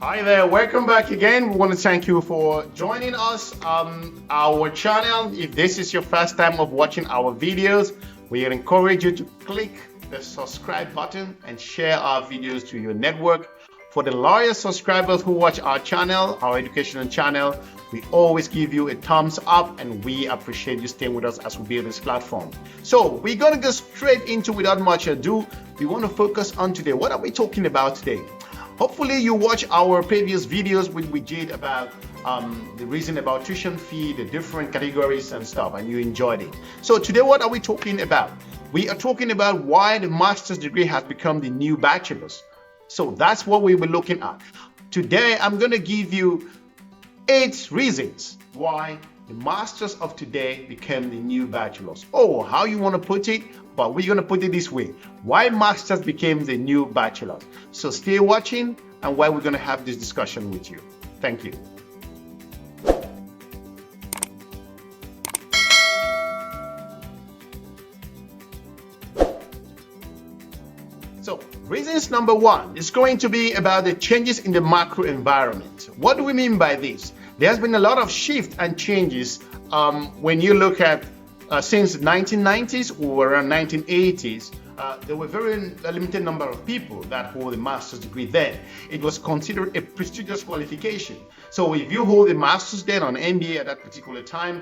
Hi there, welcome back again. We want to thank you for joining us on our channel. If this is your first time of watching our videos, we encourage you to click the subscribe button and share our videos to your network. For the loyal subscribers who watch our channel, our educational channel, we always give you a thumbs up and we appreciate you staying with us as we build this platform. So we're going to go straight into, without much ado, we want to focus on today. What are we talking about today? Hopefully you watch our previous videos we did about the reason about tuition fee, the different categories and stuff, and you enjoyed it. So today what are we talking about? We are talking about why the master's degree has become the new bachelor's. So that's what we were looking at. Today I'm going to give you 8 reasons why the masters of today became the new bachelors. Oh, how you want to put it? But we're going to put it this way. Why masters became the new bachelors. So stay watching and why we're going to have this discussion with you. Thank you. So reasons number 1 is going to be about the changes in the macro environment. What do we mean by this? There's been a lot of shift and changes when you look at since the 1990s or around 1980s. There were very limited number of people that hold a master's degree then. It was considered a prestigious qualification. So if you hold a master's then on MBA at that particular time,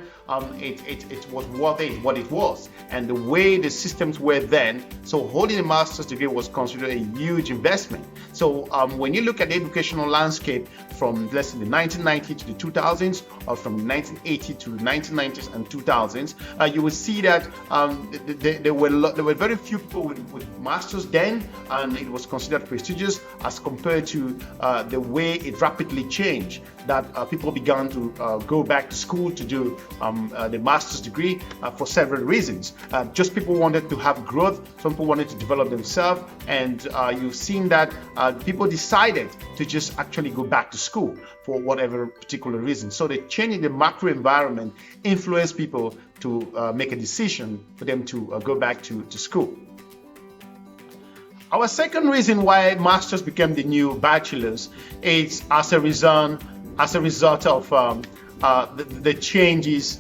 it was worth it, what it was. And the way the systems were then, so holding a master's degree was considered a huge investment. So when you look at the educational landscape from, let's say, the 1990s to the 2000s, or from the 1980s to the 1990s and 2000s, you will see that there were very few people with masters then, and it was considered prestigious as compared to the way it rapidly changed, that people began to go back to school to do the master's degree for several reasons. Just people wanted to have growth, some people wanted to develop themselves, and you've seen that people decided to just actually go back to school for whatever particular reason. So the change in the macro environment influenced people to make a decision for them to go back to school. Our second reason why masters became the new bachelors is as a result of the changes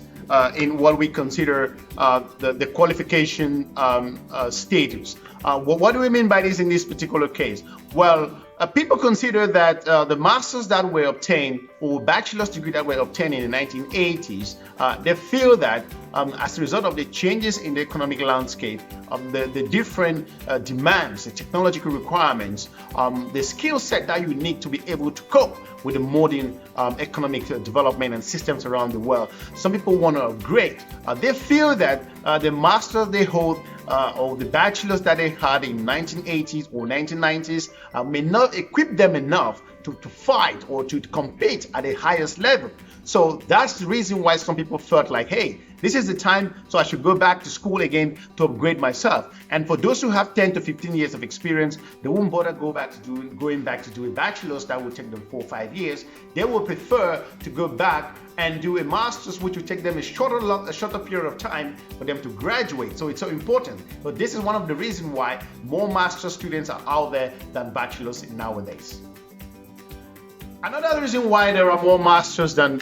in what we consider the qualification status. What do we mean by this in this particular case? Well, people consider that the masters that were obtained or bachelor's degree that were obtained in the 1980s, they feel that as a result of the changes in the economic landscape, the different demands, the technological requirements, the skill set that you need to be able to cope with the modern economic development and systems around the world. Some people want to upgrade. They feel that the masters they hold or the bachelors that they had in 1980s or 1990s may not equip them enough to fight or to compete at the highest level. So that's the reason why some people felt like, hey, this is the time, so I should go back to school again to upgrade myself. And for those who have 10 to 15 years of experience, they won't bother going back to do a bachelor's that will take them 4 or 5 years. They will prefer to go back and do a master's, which will take them a shorter period of time for them to graduate. So it's so important. But this is one of the reasons why more master's students are out there than bachelors nowadays. Another reason why there are more masters than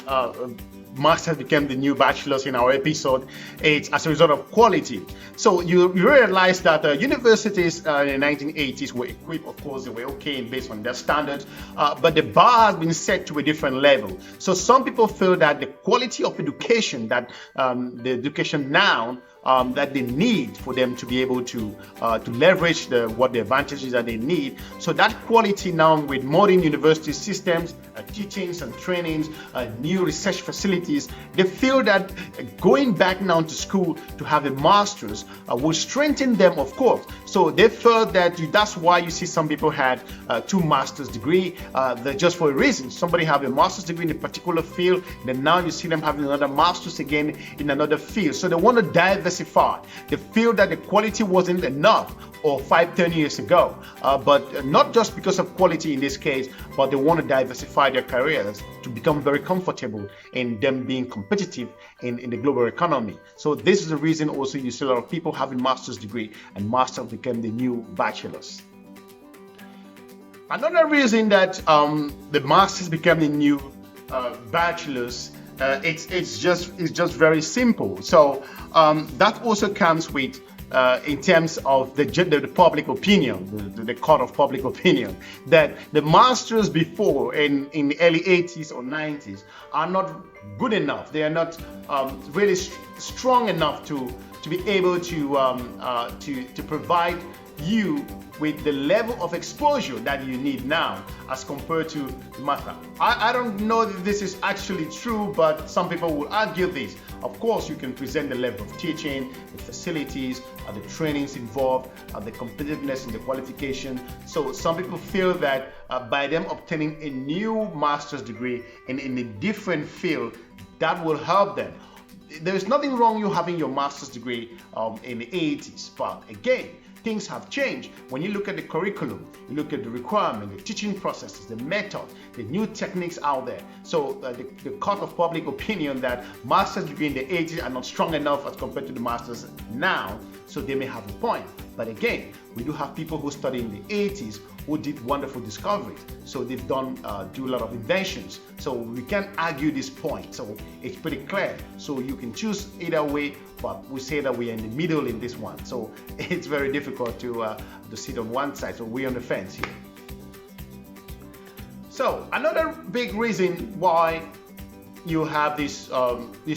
masters became the new bachelors in our episode, it's as a result of quality. So you realize that universities in the 1980s were equipped, of course, they were okay based on their standards, but the bar has been set to a different level. So some people feel that the quality of education that the education now that they need for them to be able to leverage what the advantages that they need. So that quality now with modern university systems, teachings and trainings, new research facilities, they feel that going back now to school to have a master's will strengthen them, of course. So they felt that that's why you see some people had 2 master's degree, just for a reason. Somebody have a master's degree in a particular field, then now you see them having another master's again in another field. So they want to diversify. They feel that the quality wasn't enough or 5-10 years ago, but not just because of quality in this case, but they want to diversify their careers to become very comfortable in them being competitive in the global economy. So this is the reason also you see a lot of people having master's degree, and masters became the new bachelors. Another reason that the masters became the new bachelors, it's just very simple. So that also comes with in terms of the public opinion, the court of public opinion, that the masters before in the early 80s or 90s are not good enough. They are not really strong enough to be able to provide you with the level of exposure that you need now as compared to the master. I don't know that this is actually true, but some people will argue this. Of course, you can present the level of teaching, the facilities, the trainings involved, the competitiveness and the qualification. So some people feel that by them obtaining a new master's degree in a different field, that will help them. There's nothing wrong you having your master's degree in the 80s, but again, things have changed. When you look at the curriculum, you look at the requirement, the teaching processes, the method, the new techniques out there. So the court of public opinion that master's degree in the 80s are not strong enough as compared to the masters now, so they may have a point. But again, we do have people who studied in the 80s who did wonderful discoveries. So they've do a lot of inventions. So we can't argue this point. So it's pretty clear. So you can choose either way, but we say that we are in the middle in this one. So it's very difficult to sit on one side. So we're on the fence here. So another big reason why you have this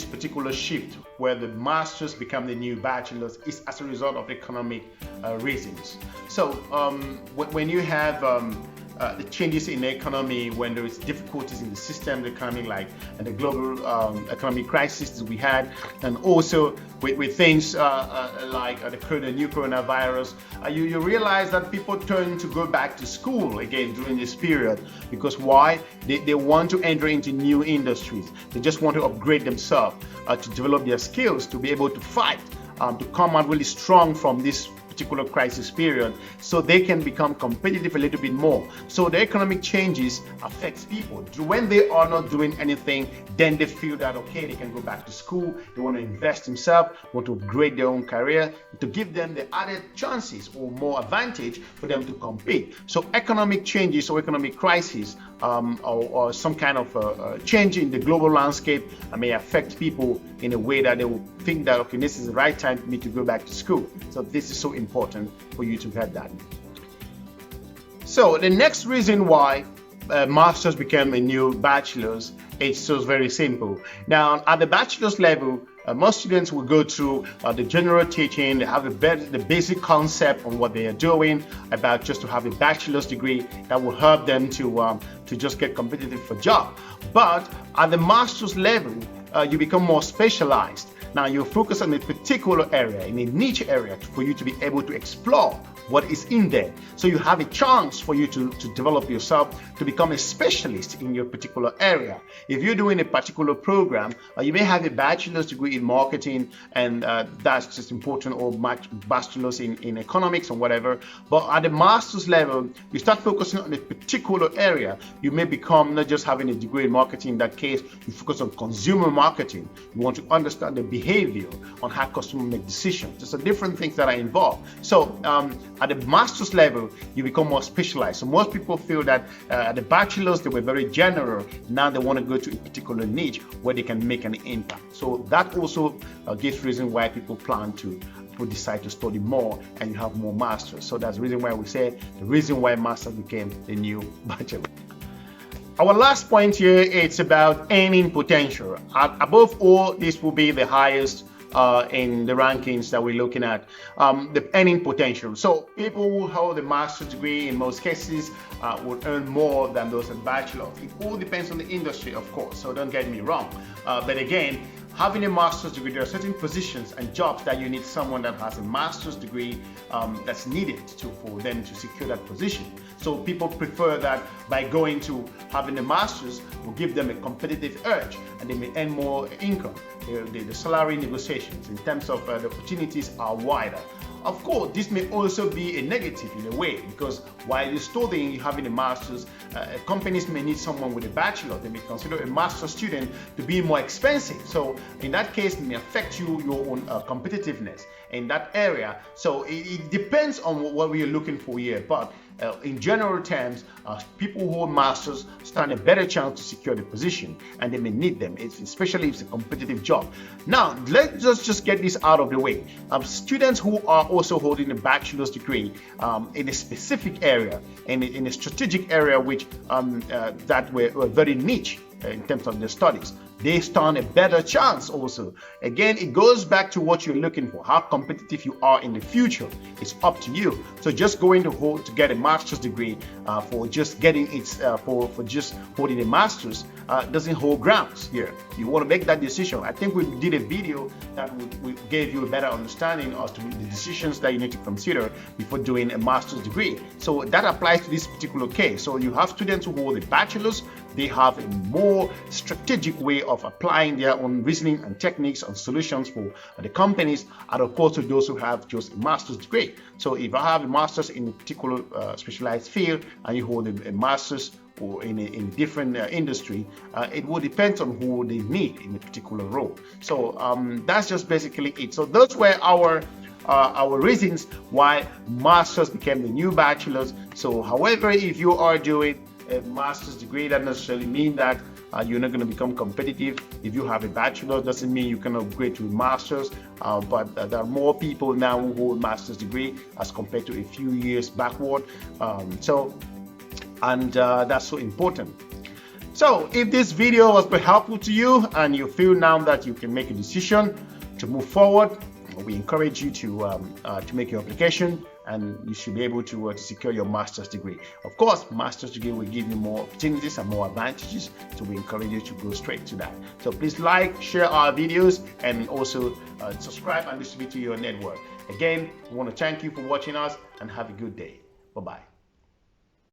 particular shift where the masters become the new bachelors is as a result of economic reasons. So when you have the changes in the economy, when there is difficulties in the system, the economy, like the global economic crisis that we had, and also with things like the new coronavirus, you realize that people turn to go back to school again during this period. Because why? They want to enter into new industries. They just want to upgrade themselves to develop their skills to be able to fight, to come out really strong from this particular crisis period, so they can become competitive a little bit more. So the economic changes affects people. When they are not doing anything, then they feel that okay, they can go back to school, they want to invest themselves, want to upgrade their own career, to give them the added chances or more advantage for them to compete. So economic changes or economic crisis or some kind of change in the global landscape may affect people in a way that they will think that okay, this is the right time for me to go back to school. So this is so important for you to have that. So the next reason why masters became a new bachelor's, it's so very simple. Now at the bachelor's level, most students will go through the general teaching. They have the basic concept on what they are doing, about just to have a bachelor's degree that will help them to just get competitive for job. But at the master's level, you become more specialized. Now you focus on a particular area, in a niche area, for you to be able to explore what is in there. So you have a chance for you to develop yourself, to become a specialist in your particular area. If you're doing a particular program, you may have a bachelor's degree in marketing, and that's just important, or bachelor's in economics or whatever. But at the master's level, you start focusing on a particular area. You may become not just having a degree in marketing. In that case, you focus on consumer marketing. You want to understand the behavior on how customers make decisions. There's different things that are involved. So at the master's level, you become more specialized. So most people feel that at the bachelor's, they were very general. Now they want to go to a particular niche where they can make an impact. So that also gives reason why people plan to decide to study more, and you have more masters. So that's the reason why we say the reason why masters became the new bachelor. Our last point here, it's about earning potential. Above all, this will be the highest in the rankings that we're looking at, the earning potential. So people who hold a master's degree in most cases would earn more than those at bachelor. It all depends on the industry, of course, so don't get me wrong. But again, having a master's degree, there are certain positions and jobs that you need someone that has a master's degree that's needed for them to secure that position. So people prefer that by going to having a master's will give them a competitive edge, and they may earn more income. The salary negotiations in terms of the opportunities are wider. Of course, this may also be a negative in a way, because while you're studying, you're having a master's, companies may need someone with a bachelor. They may consider a master's student to be more expensive. So in that case, it may affect your own competitiveness in that area. So it depends on what we're looking for here. But in general terms, people who hold masters stand a better chance to secure the position, and they may need them, especially if it's a competitive job. Now, let's just get this out of the way. Students who are also holding a bachelor's degree in a specific area, in a strategic area which that were very niche in terms of their studies, they stand a better chance also. Again, it goes back to what you're looking for, how competitive you are in the future. It's up to you. So just going to get a master's degree for just getting for just holding a master's doesn't hold grounds here. You want to make that decision. I think we did a video that we gave you a better understanding as to the decisions that you need to consider before doing a master's degree. So that applies to this particular case. So you have students who hold a bachelor's, they have a more strategic way of applying their own reasoning and techniques and solutions for the companies, as opposed to those who have just a master's degree. So if I have a master's in a particular specialized field and you hold a master's or in a different industry, it will depend on who they need in a particular role. So that's just basically it. So those were our reasons why masters became the new bachelors. So however, if you are doing a master's degree, that doesn't necessarily mean that you're not going to become competitive. If you have a bachelor, doesn't mean you can upgrade to a master's, but there are more people now who hold master's degree as compared to a few years backward. That's so important. So if this video was helpful to you and you feel now that you can make a decision to move forward, we encourage you to make your application, and you should be able to secure your master's degree. Of course, master's degree will give you more opportunities and more advantages, so we encourage you to go straight to that. So please like, share our videos, and also subscribe and distribute to your network. Again, we want to thank you for watching us, and have a good day. Bye-bye.